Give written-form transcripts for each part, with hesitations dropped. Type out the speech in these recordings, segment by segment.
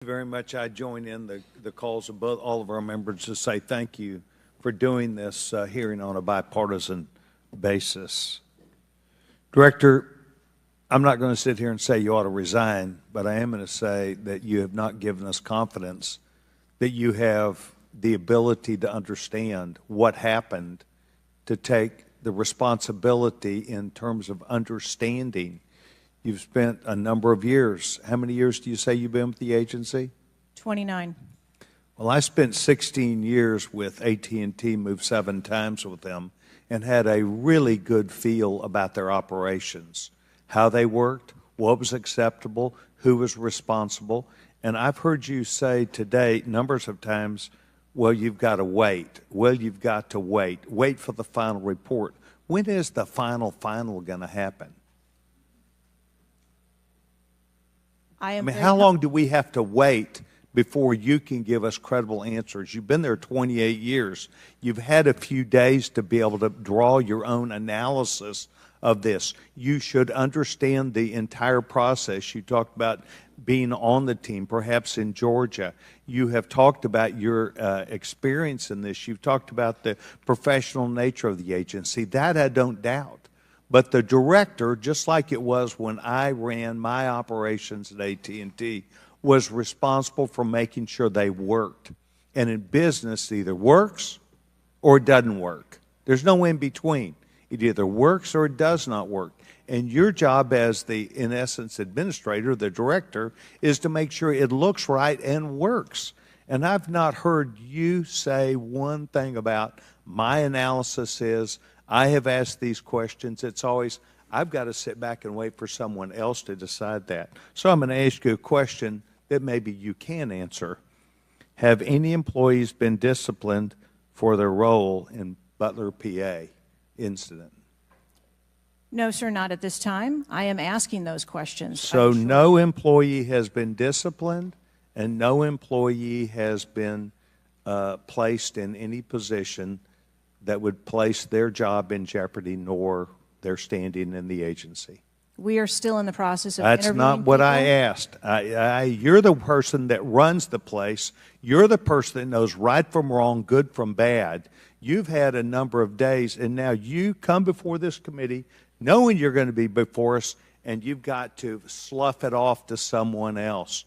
Very much. I join in the calls of all of our members to say thank you for doing this hearing on a bipartisan basis. Director, I'm not going to sit here and say you ought to resign, but I am going to say that you have not given us confidence that you have the ability to understand what happened, to take the responsibility in terms of understanding. You've spent a number of years. How many years do you say you've been with the agency? 29. Well, I spent 16 years with AT&T, moved 7 times with them, and had a really good feel about their operations, how they worked, what was acceptable, who was responsible. And I've heard you say today numbers of times, well, you've got to wait. Well, you've got to wait. Wait for the final report. When is the final going to happen? I mean, how long do we have to wait before you can give us credible answers? You've been there 28 years. You've had a few days to be able to draw your own analysis of this. You should understand the entire process. You talked about being on the team, perhaps in Georgia. You have talked about your experience in this. You've talked about the professional nature of the agency. That I don't doubt. But the director, just like it was when I ran my operations at AT&T, was responsible for making sure they worked. And in business, it either works or it doesn't work. There's no in between. It either works or it does not work. And your job as the, in essence, administrator, the director, is to make sure it looks right and works. And I've not heard you say one thing about my analysis is, I have asked these questions. It's always, I've got to sit back and wait for someone else to decide that. So I'm going to ask you a question that maybe you can answer. Have any employees been disciplined for their role in Butler, PA incident? No, sir, not at this time. I am asking those questions. So no employee has been disciplined and no employee has been placed in any position that would place their job in jeopardy nor their standing in the agency. We are still in the process of That's not what I asked. You're the person that runs the place. You're the person that knows right from wrong, good from bad. You've had a number of days, and now you come before this committee knowing you're going to be before us, and you've got to slough it off to someone else.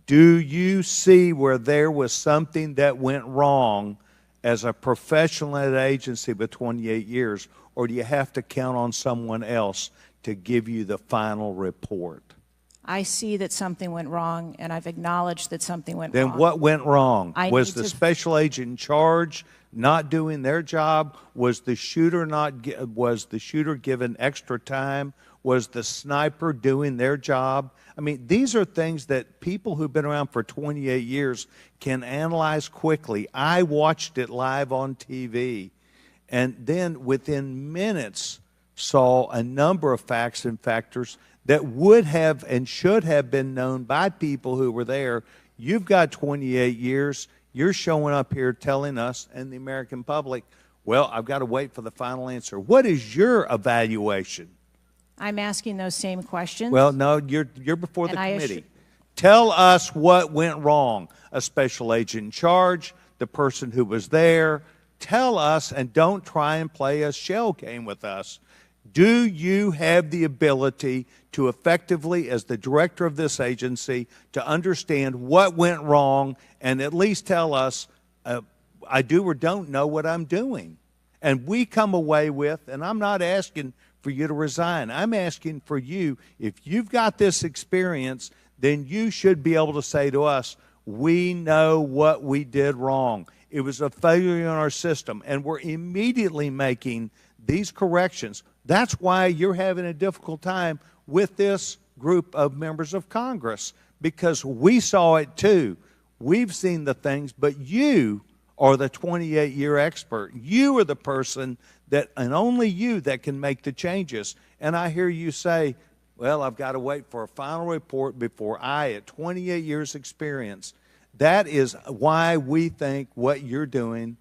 Do you see where there was something that went wrong as a professional at an agency with 28 years, or do you have to count on someone else to give you the final report? I see that something went wrong, and I've acknowledged that something went wrong. Then what went wrong? Was the special agent in charge not doing their job? Was the shooter given extra time? Was the sniper doing their job? I mean, these are things that people who've been around for 28 years can analyze quickly. I watched it live on TV, and then within minutes saw a number of facts and factors that would have and should have been known by people who were there. You've got 28 years. You're showing up here telling us and the American public, well, I've got to wait for the final answer. What is your evaluation? I'm asking those same questions. Well, no, you're before the committee. Tell us what went wrong. A special agent in charge, the person who was there. Tell us, and don't try and play a shell game with us. Do you have the ability to effectively, as the director of this agency, to understand what went wrong and at least tell us, I do or don't know what I'm doing? And we come away with, and I'm not asking for you to resign. I'm asking for you, if you've got this experience, then you should be able to say to us, we know what we did wrong. It was a failure in our system, and we're immediately making these corrections. That's why you're having a difficult time with this group of members of Congress, because we saw it too. We've seen the things, but you are the 28-year expert. You are the person that, and only you, that can make the changes. And I hear you say, well, I've got to wait for a final report before I, at 28 years experience. That is why we think what you're doing,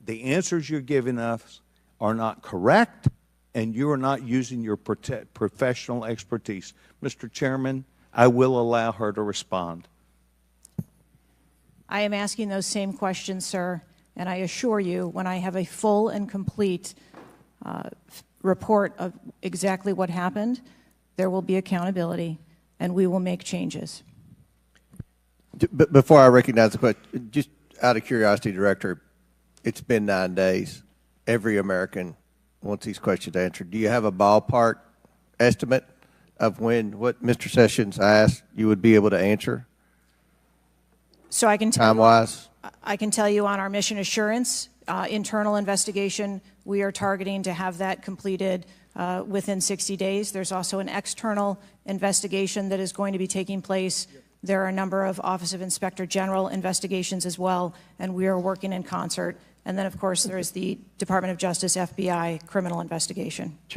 the answers you're giving us are not correct, and you are not using your professional expertise. Mr. Chairman, I will allow her to respond. I am asking those same questions, sir, and I assure you, when I have a full and complete report of exactly what happened, there will be accountability, and we will make changes. Before I recognize the question, just out of curiosity, Director, it's been 9 days. Every American wants these questions answered. Do you have a ballpark estimate of when what Mr. Sessions asked you would be able to answer? So I can tell time-wise? I can tell you on our mission assurance internal investigation, we are targeting to have that completed within 60 days. There's also an external investigation that is going to be taking place. There are a number of Office of Inspector General investigations as well, and we are working in concert. And then, of course, there is the Department of Justice, FBI, criminal investigation. Sure.